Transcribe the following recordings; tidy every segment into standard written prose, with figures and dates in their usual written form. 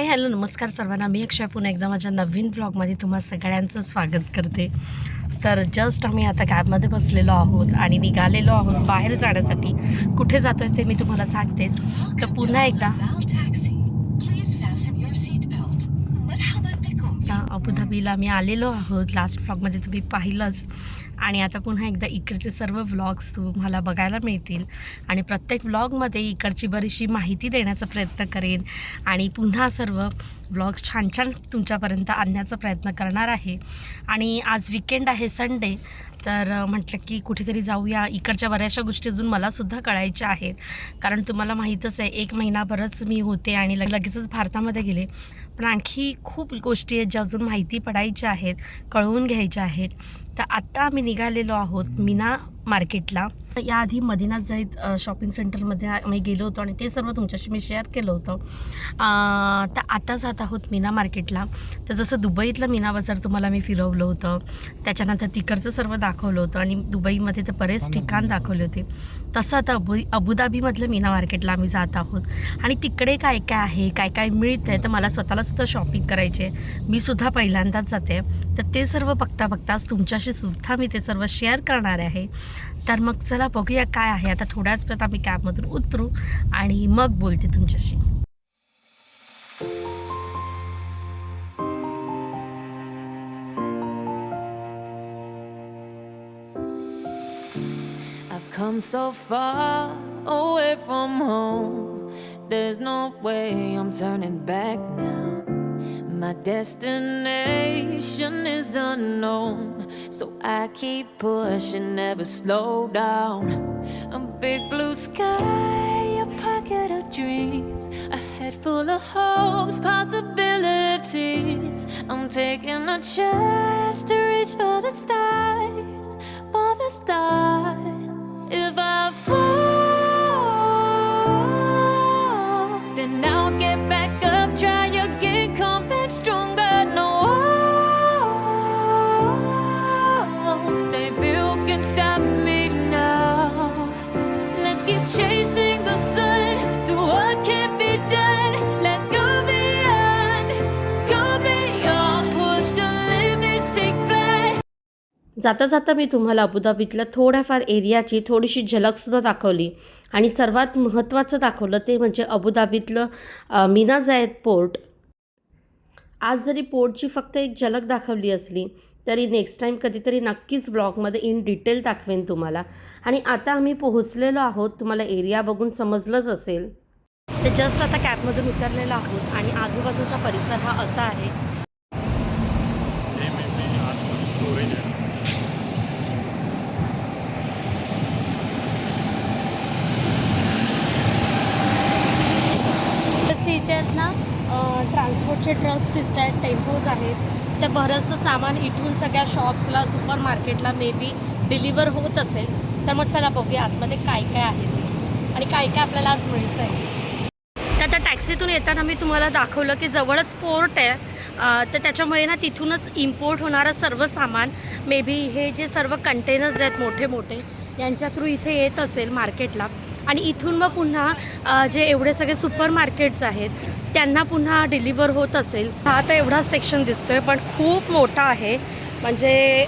Hello नमस्कार सर्वांना. मी अक्षय पुन्हा एकदा माझ्या नवीन ब्लॉगमध्ये तुम्हा सगळ्यांचं स्वागत करते. तर जस्ट आम्ही आता कॅबमध्ये बसलेलो आहोत आणि निघालेलो आहोत बाहेर जाण्यासाठी. कुठे जातो आहे ते मी तुम्हाला सांगतेच. तर पुन्हा एकदा अबुधाबीला आम्ही आलेलो आहोत. लास्ट व्लॉगमध्ये तुम्ही पाहिलंच. आणि आता पुन्हा एकदा इकडचे सर्व व्लॉग्स तुम्हाला बघायला मिळतील आणि प्रत्येक व्लॉगमध्ये इकडची बरीचशी माहिती देण्याचा प्रयत्न करेन आणि पुन्हा सर्व व्लॉग्स छान छान तुमच्यापर्यंत आणण्याचा प्रयत्न करणार आहे. आणि आज विकेंड आहे, संडे. तर म्हटलं की कुठेतरी जाऊया. इकडच्या बऱ्याचशा गोष्टी अजून मलासुद्धा कळायच्या आहेत, कारण तुम्हाला माहीतच आहे 1 महिनाभरच मी होते आणि लगेचच भारतामध्ये गेले. पण आणखी खूप गोष्टी आहेत ज्या अजून माहिती पडायच्या आहेत, कळवून घ्यायच्या आहेत. तर आत्ता आम्ही निघालेलो आहोत मीना मार्केटला. याआधी मदिना जाईद शॉपिंग सेंटरमध्ये आम्ही गेलो होतो आणि ते सर्व तुमच्याशी मी शेअर केलं होतं. तर आता जात आहोत मीना मार्केटला. तर जसं दुबईतलं मीना बाजार तुम्हाला मी फिरवलं होतं, त्याच्यानंतर तिकडचं सर्व दाखवलं होतं आणि दुबईमध्ये तर बरेच ठिकाण दाखवले होते, तसं आता अबुधाबीमधलं मीना मार्केटला आम्ही जात आहोत. आणि तिकडे काय काय आहे, काय काय मिळतं आहे, तर मला स्वतःलासुद्धा शॉपिंग करायची आहे. मी सुद्धा पहिल्यांदाच जाते. तर ते सर्व बघताच तुमच्याशी सुद्धा मी ते सर्व शेअर करणार आहे. तर मग चला बघूया काय आहे. आता थोड्याच वेळात आम्ही कॅबमधून उतरू आणि मग बोलते तुमच्याशी. I've come so far away from home. There's no way I'm turning back now. My destination is unknown, so I keep pushing, never slow down. A big blue sky, a pocket of dreams, a head full of hopes, possibilities. I'm taking a chance to reach for the stars, for the stars. If I fall, then I'll get back up, try again, come back stronger. No walls they built can stop me now. Let's keep chasing the sun, do what can't be done. Let's go beyond, push the limits, take flight. जाता जाता मी तुम्हाला अबुधाबीतल्या थोड्याफार एरियाची थोडीशी झलकसुद्धा दाखवली आणि सर्वात महत्त्वाचं दाखवलं ते म्हणजे अबुधाबीतलं मीना जायद पोर्ट. आज जरी पोर्टची फक्त एक झलक दाखवली असली तरी नेक्स्ट टाईम कधीतरी नक्कीच ब्लॉगमध्ये इन डिटेल दाखवेन तुम्हाला. आणि आता आम्ही पोहोचलेलो आहोत. तुम्हाला एरिया बघून समजलंच असेल. ते जस्ट आता कॅबमधून उतरलेलो आहोत आणि आजूबाजूचा परिसर हा असा आहे. इथे आहेत ना ट्रान्सपोर्टचे ट्रक्स दिसत आहेत, टेम्पोज आहेत. ते बरंचसं सामान इथून सगळ्या शॉप्सला, सुपर मार्केटला मे बी डिलिव्हर होत असेल. तर मग चला बघूया आतमध्ये काय काय आहे ते आणि काय काय आपल्याला आज मिळतं आहे. तर आता टॅक्सीतून येताना मी तुम्हाला दाखवलं की जवळच पोर्ट आहे. तर त्याच्यामुळे ना तिथूनच इम्पोर्ट होणारं सर्व सामान, मे बी हे जे सर्व कंटेनर्स आहेत मोठे मोठे, यांच्या थ्रू इथे येत असेल मार्केटला. आणि इथून मग पुन्हा जे एवढे सगळे सुपर मार्केट्स आहेत त्यांना पुन्हा डिलिव्हर होत असेल. हा आता एवढाच सेक्शन दिसतो आहे पण खूप मोठा आहे. म्हणजे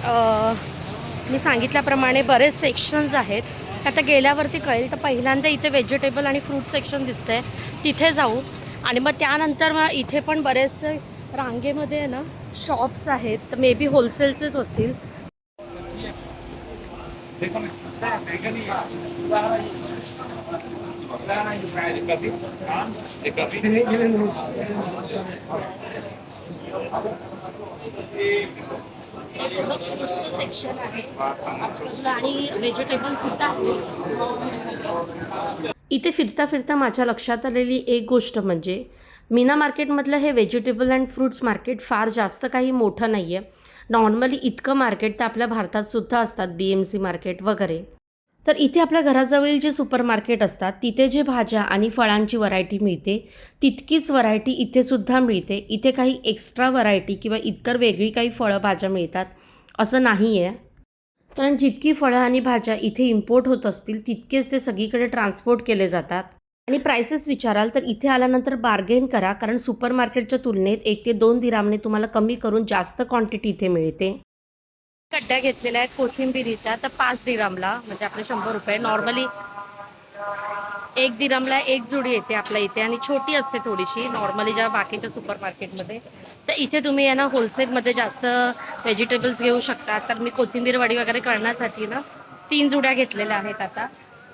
मी सांगितल्याप्रमाणे बरेच सेक्शन्स आहेत. आता गेल्यावरती कळेल. तर पहिल्यांदा इथे व्हेजिटेबल आणि फ्रूट सेक्शन दिसतं आहे, तिथे जाऊ. आणि मग त्यानंतर मग इथे पण बरेचसे रांगेमध्ये ना शॉप्स आहेत, तर मे बी होलसेलचेच असतील. सेक्शन आहे आणि व्हेजिटेबल सुद्धा आहे. इथे फिरता फिरता माझ्या लक्षात आलेली एक गोष्ट म्हणजे मीना मार्केटमधलं हे व्हेजिटेबल अँड फ्रूट्स मार्केट फार जास्त काही मोठं नाही आहे. नॉर्मली इतकं मार्केट तर आपल्या भारतात सुद्धा असतात, BMC मार्केट वगैरे. तर इथे आपल्या घराजवळील जे सुपर मार्केट असतात तिथे जे भाज्या आणि फळांची व्हरायटी मिळते तितकीच व्हरायटी इथे सुद्धा मिळते. इथे काही एक्स्ट्रा व्हरायटी किंवा इतर वेगळी काही फळं भाज्या मिळतात असं नाही आहे. कारण जितकी फळं आणि भाज्या इथे इम्पोर्ट होत असतील तितकेच ते सगळीकडे ट्रान्सपोर्ट केले जातात. आणि प्राइसेस विचाराल तर इथे आल्यानंतर बार्गेन करा, कारण सुपर मार्केटच्या तुलनेत 1 ते 2 दिरामने तुम्हाला कमी करून जास्त क्वांटिटी इथे मिळते. कड्ड्या घेतलेल्या आहेत कोथिंबिरीच्या, तर 5 दिरामला म्हणजे आपले 100 रुपये. नॉर्मली 1 दिरामला 1 जोडी येते आपल्या इथे आणि छोटी असते थोडीशी नॉर्मली ज्या बाकीच्या सुपर मार्केटमध्ये. तर इथे तुम्ही आहे ना होलसेलमध्ये जास्त व्हेजिटेबल्स घेऊ शकता. तर मी कोथिंबीर वडी वगैरे करण्यासाठी ना 3 जुड्या घेतलेल्या आहेत आता,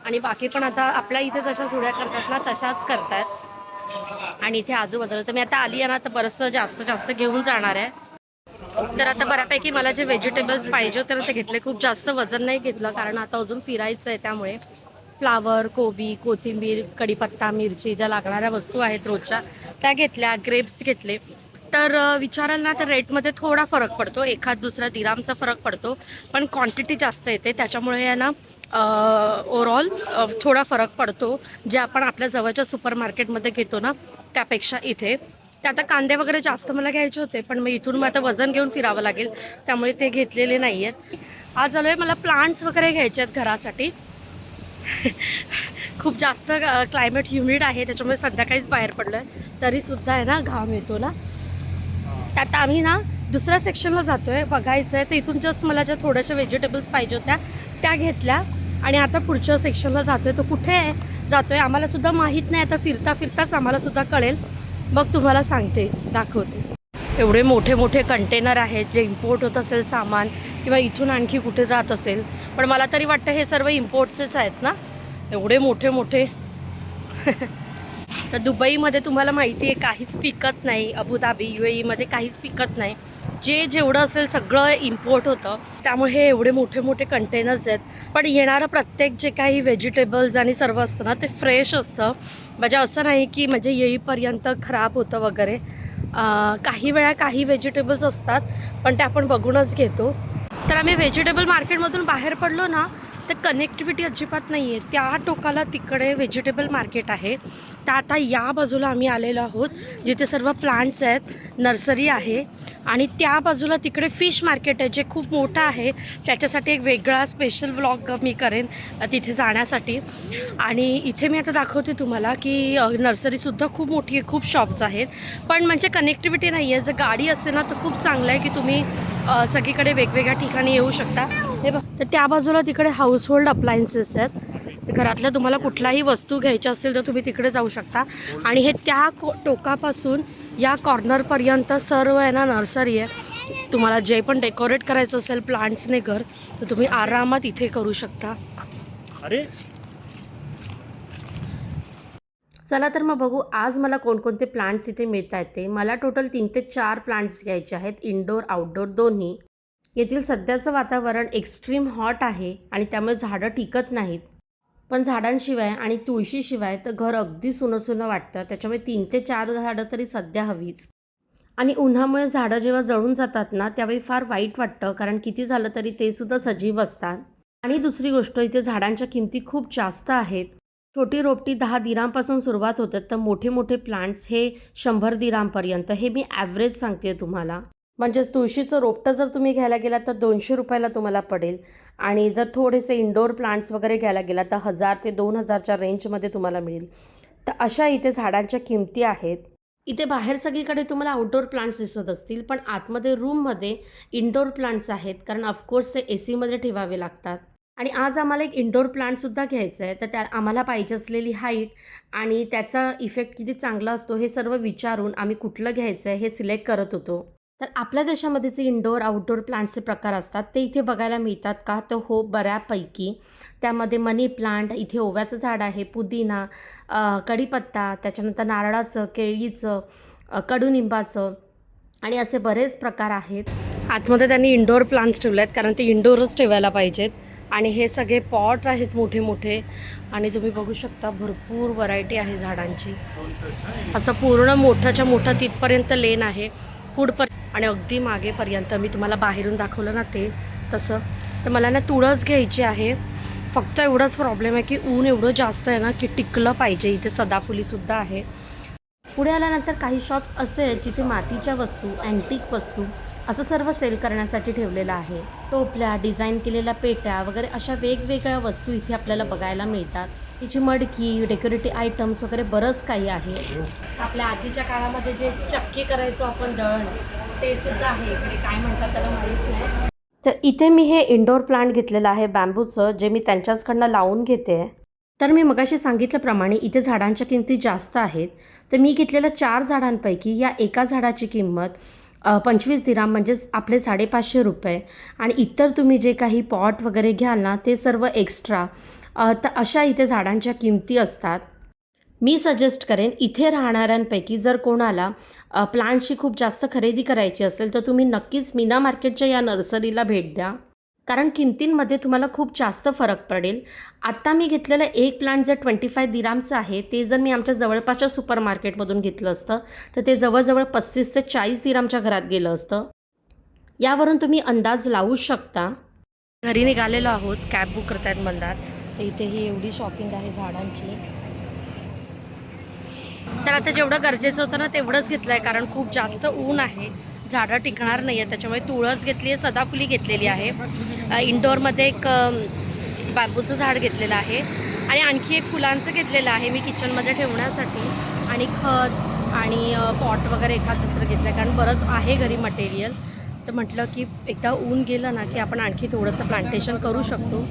आणि बाकी पण आता आपल्या इथे जशा जुड्या करतात ना तशाच करतात. आणि इथे आजूबाजूला तर मी आता आली आहे ना तर बरंचसं जास्त घेऊन जाणार आहे. तर आता बऱ्यापैकी मला जे व्हेजिटेबल्स पाहिजे होते ना ते घेतले. खूप जास्त वजन नाही घेतलं कारण आता अजून फिरायचं आहे, त्यामुळे फ्लावर, कोबी, कोथिंबीर, कढीपत्ता, मिरची ज्या लागणाऱ्या वस्तू आहेत रोजच्या त्या घेतल्या. ग्रेप्स घेतले. तर विचाराल ना तर रेटमध्ये थोडा फरक पडतो, एखाद दुसरा दिरामचा फरक पडतो, पण क्वांटिटी जास्त येते त्याच्यामुळे आहे ना ओव्हरऑल थोडा फरक पडतो जे आपण आपल्या जवळच्या सुपर मार्केटमध्ये घेतो ना त्यापेक्षा इथे. ते आता कांदे वगैरे जास्त मला घ्यायचे होते, पण मग इथून मग आता वजन घेऊन फिरावं लागेल त्यामुळे ते घेतलेले नाही आहेत. आज आलो आहे मला प्लांट्स वगैरे घ्यायचे आहेत घरासाठी. खूप जास्त क्लायमेट ह्युमिड आहे त्याच्यामुळे संध्याकाळीच बाहेर पडलो आहे, तरीसुद्धा आहे ना घाम येतो ना. आता आम्ही ना दुसऱ्या सेक्शनला जातो आहे बघायचं आहे. तर इथून जस्ट मला ज्या थोड्याशा व्हेजिटेबल्स पाहिजे होत्या त्या घेतल्या आणि आता पुढच्या सेक्शनला जातो आहे. तो कुठे आहे जातो आहे आम्हालासुद्धा माहीत नाही, आता फिरताच आम्हालासुद्धा कळेल. मग तुम्हाला सांगते, दाखवते. एवढे मोठे कंटेनर आहेत जे इम्पोर्ट होत असेल सामान, किंवा इथून आणखी कुठे जात असेल, पण मला तरी वाटतं हे सर्व इम्पोर्टचेच आहेत ना, एवढे मोठे. तर दुबईमध्ये तुम्हाला माहिती आहे काहीच पिकत नाही, अबुधाबी UAEमध्ये काहीच पिकत नाही. जेवढं असेल सगळं इम्पोर्ट होतं, त्यामुळे हे एवढे मोठे कंटेनर्स आहेत. पण येणारं प्रत्येक जे काही व्हेजिटेबल्स आणि सर्व असतं ना ते फ्रेश असतं. म्हणजे असं नाही की म्हणजे येईपर्यंत खराब होतं वगैरे. काही वेळा काही व्हेजिटेबल्स असतात पण ते आपण बघूनच घेतो. तर आम्ही व्हेजिटेबल मार्केटमधून बाहेर पडलो ना तर कनेक्टिव्हिटी अजिबात नाही आहे. त्या टोकाला तिकडे व्हेजिटेबल मार्केट आहे, तर आता या बाजूला आम्ही आलेलो आहोत जिथे सर्व प्लांट्स आहेत, नर्सरी आहे. आणि त्या बाजूला तिकडे फिश मार्केट आहे जे खूप मोठं आहे. त्याच्यासाठी एक वेगळा स्पेशल व्लॉग मी करेन तिथे जाण्यासाठी. आणि इथे मी आता दाखवते तुम्हाला की नर्सरीसुद्धा खूप मोठी आहे, खूप शॉप्स आहेत, पण म्हणजे कनेक्टिव्हिटी नाही आहे. जर गाडी असेल ना तर खूप चांगलं आहे की तुम्ही सगळीकडे वेगवेगळ्या ठिकाणी येऊ शकता. हे बघ, तर त्या बाजूला तिकडे हाऊसहोल्ड अप्लायन्सेस आहेत. घरातल्या तुम्हाला कुठलाही वस्तू घ्यायची असेल तर तुम्ही तिकडे जाऊ शकता. आणि हे त्या टोकापासून या कॉर्नरपर्यंत सर्व आहे ना नर्सरी आहे. तुम्हाला जे पण डेकोरेट करायचं असेल प्लांट्सने घर, तर तुम्ही आरामात इथे करू शकता. चला तर मग बघू आज मला कोणकोणते प्लांट्स इथे मिळत आहेत ते. मला टोटल 3 ते 4 प्लांट्स घ्यायचे आहेत, इनडोर आउटडोर दोन्ही. येथील सध्याचं वातावरण एक्स्ट्रीम हॉट आहे आणि त्यामुळे झाडं टिकत नाहीत. पण झाडांशिवाय आणि तुळशीशिवाय तर घर अगदी सुनं वाटतं. त्याच्यामुळे 3 ते 4 झाडं तरी सध्या हवीच. आणि उन्हामुळे झाडं जेव्हा जळून जातात ना त्यावेळी फार वाईट वाटतं, कारण किती झालं तरी ते सुद्धा सजीव असतात. आणि दुसरी गोष्ट, इथे झाडांच्या किमती खूप जास्त आहेत. छोटी रोपटी 10 दिरांपासून सुरुवात होतात, तर मोठे प्लांट्स हे 100 दिरांपर्यंत. हे मी ॲव्हरेज सांगते तुम्हाला. म्हणजे तुळशीचं रोपटं जर तुम्ही घ्यायला गेलात तर 200 रुपयाला तुम्हाला पडेल. आणि जर थोडेसे इंडोर प्लांट्स वगैरे घ्यायला गेलात तर 1000 ते 2000च्या रेंजमध्ये तुम्हाला मिळेल. तर अशा इथे झाडांच्या किमती आहेत. इथे बाहेर सगळीकडे तुम्हाला आउटडोर प्लांट्स दिसत असतील, पण आतमध्ये रूममध्ये इंडोर प्लांट्स आहेत, कारण ऑफकोर्स ते AC मध्ये ठेवावे लागतात. आणि आज आम्हाला एक इंडोर प्लांटसुद्धा घ्यायचं आहे. तर त्या आम्हाला पाहिजे असलेली हाईट आणि त्याचा इफेक्ट किती चांगला असतो हे सर्व विचारून आम्ही कुठलं घ्यायचं आहे हे सिलेक्ट करत होतो. तर आपल्या देशामध्ये जे इंडोर आउटडोर प्लांट्सचे प्रकार असतात ते इथे बघायला मिळतात का, तर हो, बऱ्यापैकी. त्यामध्ये मनी प्लांट, इथे ओव्याचं झाड आहे, पुदिना, कढीपत्ता, त्याच्यानंतर नारळाचं, केळीचं, कडुनिंबाचं आणि असे बरेच प्रकार आहेत. आतमध्ये त्यांनी इंडोर प्लांट्स ठेवले आहेत कारण ते इंडोरच ठेवायला पाहिजेत. आणि हे सगळे पॉट आहेत मोठे आणि तुम्ही बघू शकता भरपूर व्हरायटी आहे झाडांची. असं पूर्ण मोठाच्या मोठा तिथपर्यंत लेन आहे आणि अगदी मागेपर्यंत. मी तुम्हाला बाहेरून दाखवलं ना ते तसं. तर मला ना तुळस घ्यायची आहे. फक्त एवढाच प्रॉब्लेम आहे की ऊन एवढं जास्त आहे ना की टिकलं पाहिजे. इथे सदाफुलीसुद्धा आहे. पुढे आल्यानंतर काही शॉप्स असे आहेत जिथे मातीच्या वस्तू, अँटिक वस्तू असं सर्व सेल करण्यासाठी ठेवलेलं आहे. टोपल्या, डिझाईन केलेल्या पेट्या वगैरे अशा वेगवेगळ्या वस्तू इथे आपल्याला बघायला मिळतात. त्याची मडकी, डेकोरेटिव्ह आयटम्स वगैरे बरंच काही आहे. आपल्या आजीच्या काळामध्ये जे चक्की करायचो आपण दळण, ते सुद्धा आहे इकडे. काय म्हणतात त्याला माहीत नाही. तर इथे मी हे इंडोर प्लांट घेतलेलं आहे बॅम्बूचं, जे मी त्यांच्याचकडनं लावून घेते. तर मी मगाशी सांगितल्याप्रमाणे इथे झाडांच्या किमती जास्त आहेत. तर मी घेतलेल्या 4 झाडांपैकी या एका झाडाची किंमत 25 दिराम म्हणजेच आपले 550 रुपये. आणि इतर तुम्ही जे काही पॉट वगैरे घ्याल ना, ते सर्व एक्स्ट्रा. तर अशा इथे झाडांच्या किमती असतात. मी सजेस्ट करेन इथे राहणाऱ्यांपैकी जर कोणाला प्लांटची खूप जास्त खरेदी करायची असेल तर तुम्ही नक्कीच मीना मार्केटच्या या नर्सरीला भेट द्या, कारण किमतींमध्ये तुम्हाला खूप जास्त फरक पडेल. आत्ता मी घेतलेलं एक प्लांट जर 25 दिरामचं आहे, ते जर मी आमच्या जवळपासच्या सुपर मार्केटमधून घेतलं असतं तर ते जवळजवळ 35 ते 40 दिरामच्या घरात गेलं असतं. यावरून तुम्ही अंदाज लावू शकता. घरी निघालेलो आहोत, कॅब बुक करतायत म्हणतात. तर इथे ही एवढी शॉपिंग आहे झाडांची. तर आता जेवढं गरजेचं होतं ना तेवढंच घेतलं आहे, कारण खूप जास्त ऊन आहे, झाडं टिकणार नाही आहे. त्याच्यामुळे तुळस घेतली आहे, सदाफुली घेतलेली आहे. इंडोरमध्ये एक बांबूचं झाड घेतलेलं आहे आणि आणखी एक फुलांचं घेतलेलं आहे मी किचनमध्ये ठेवण्यासाठी. आणि खत आणि पॉट वगैरे एखाद दुसरं घेतलं आहे, कारण बरंच आहे घरी मटेरियल. तर म्हटलं की एकदा ऊन गेलं ना की आपण आणखी थोडंसं प्लांटेशन करू शकतो.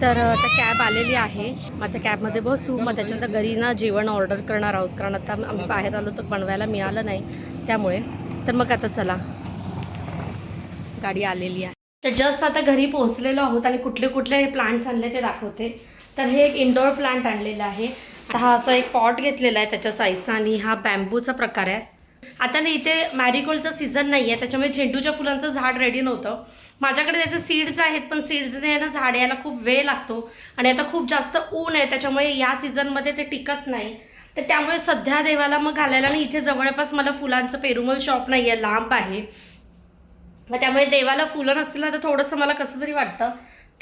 तर आता कॅब आलेली आहे, मग आता कॅबमध्ये बसू. मग त्याच्यानंतर घरी ना जेवण ऑर्डर करणार आहोत, कारण आता आम्ही बाहेर आलो तर बनवायला मिळालं नाही त्यामुळे. तर मग आता चला, गाडी आलेली आहे. तर जस्ट आता घरी पोहोचलेलो आहोत आणि कुठले कुठले हे प्लांट्स आणले ते दाखवते. तर हे एक इंडोर प्लांट आणलेला आहे. तर हा असा एक पॉट घेतलेला आहे त्याच्या साईजचा, आणि हा बॅम्बूचा प्रकार आहे. आता ना इथे मॅरीगोल्डचा सीझन नाही आहे, त्याच्यामुळे झेंडूच्या फुलांचं झाड रेडी नव्हतं. माझ्याकडे त्याचे सीड्स आहेत, पण सीड्सने ना झाड यायला खूप वेळ लागतो आणि आता खूप जास्त ऊन आहे, त्याच्यामुळे या सीझनमध्ये ते टिकत नाही. तर त्यामुळे सध्या देवाला मग घालायला ना इथे जवळपास मला फुलांचं पेरुमल शॉप नाही आहे, लांब आहे. मग त्यामुळे देवाला फुलं नसतील ना तर थोडंसं मला कसं तरी वाटतं.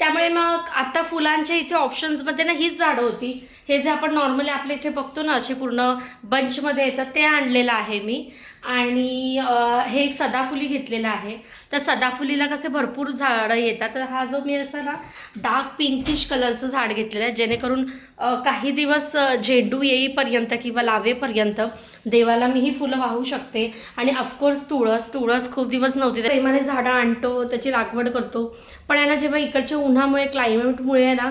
त्यामुळे मग आता फुलांच्या इथे ऑप्शन्समध्ये ना हीच झाडं होती. हे जे आपण नॉर्मली आपल्या इथे बघतो ना असे पूर्ण बंचमध्ये येतात, ते आणलेलं आहे मी. आणि हे एक सदाफुली घेतलेलं आहे. तर सदाफुलीला कसे भरपूर झाडं येतात. तर हा जो मी असा ना डार्क पिंकिश कलरचं झाड घेतलेलं आहे, जेणेकरून काही दिवस झेंडू येईपर्यंत किंवा लावेपर्यंत देवाला मी ही फुलं वाहू शकते. आणि ऑफकोर्स तुळस खूप दिवस नव्हती, तर प्रेमाने झाडं आणतो, त्याची लागवड करतो. पण आहे ना, जेव्हा इकडच्या उन्हामुळे क्लायमेटमुळे ना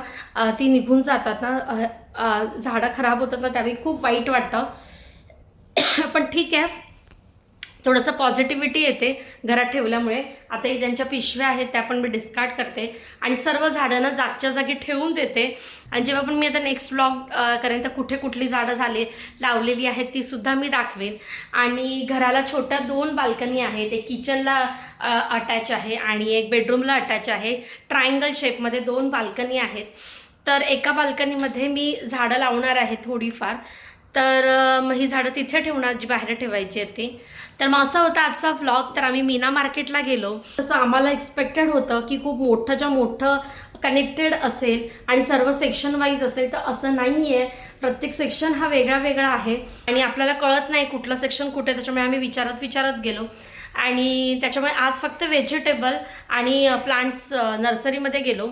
ती निघून जातात ना, झाडं खराब होतात ना, त्यावेळी खूप वाईट वाटतं. पण ठीक आहे, थोडंसं पॉझिटिव्हिटी येते घरात ठेवल्यामुळे. आता ही त्यांच्या पिशव्या आहेत त्या पण मी डिस्कार्ड करते आणि सर्व झाडं ना जागच्या जागी ठेवून देते. आणि जेव्हा पण मी आता नेक्स्ट व्लॉग करेन तर कुठे कुठली झाडं लावलेली आहेत ती सुद्धा मी दाखवेन. आणि घराला छोट्या 2 बाल्कनी आहेत, एक किचनला अटॅच आहे आणि एक बेडरूमला अटॅच आहे. ट्रायंगल शेपमध्ये 2 बाल्कनी आहेत. तर एका बाल्कनीमध्ये मी झाडं लावणार आहे थोडीफार. तर मग ही झाडं तिथे ठेवणार जी बाहेर ठेवायची आहेत ती. तर मग असा होता आजचा व्लॉग. तर आम्ही मीना मार्केटला गेलो. तसं आम्हाला एक्सपेक्टेड होतं की खूप मोठं मोठं कनेक्टेड असेल आणि सर्व सेक्शन वाईज असेल, तर असं नाही आहे. प्रत्येक सेक्शन हा वेगळा वेगळा आहे आणि आपल्याला कळत नाही कुठलं सेक्शन कुठे, त्याच्यामुळे आम्ही विचारत गेलो. आणि त्याच्यामुळे आज फक्त व्हेजिटेबल आणि प्लांट्स नर्सरीमध्ये गेलो.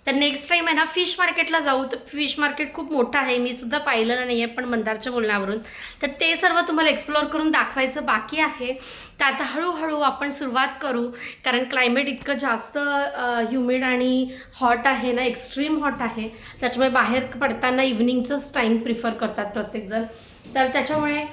तर नेक्स्ट टाईम आहे ना फिश मार्केटला जाऊ. तर फिश मार्केट खूप मोठं आहे, मी सुद्धा पाहिलेलं नाही आहे पण मंदारच्या बोलण्यावरून. तर ते सर्व तुम्हाला एक्सप्लोअर करून दाखवायचं बाकी आहे. तर आता हळूहळू आपण सुरुवात करू, कारण क्लायमेट इतकं जास्त ह्युमिड आणि हॉट आहे ना, एक्स्ट्रीम हॉट आहे. त्याच्यामुळे बाहेर पडताना इव्हनिंगचंच टाईम प्रिफर करतात प्रत्येकजण. तर त्याच्यामुळे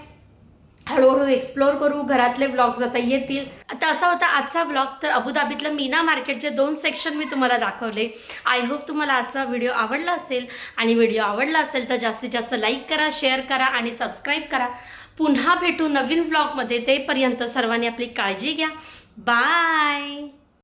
हळूहळू एक्सप्लोअर करू, घरातले व्लॉग्स आता येतील. आता असा होता आजचा व्लॉग. तर अबुधाबीतलं मीना मार्केटचे 2 सेक्शन मी तुम्हाला दाखवले. आय होप तुम्हाला आजचा व्हिडिओ आवडला असेल. आणि व्हिडिओ आवडला असेल तर जास्तीत जास्त लाईक करा, शेअर करा आणि सबस्क्राईब करा. पुन्हा भेटू नवीन व्लॉगमध्ये. तेपर्यंत सर्वांनी आपली काळजी घ्या. बाय.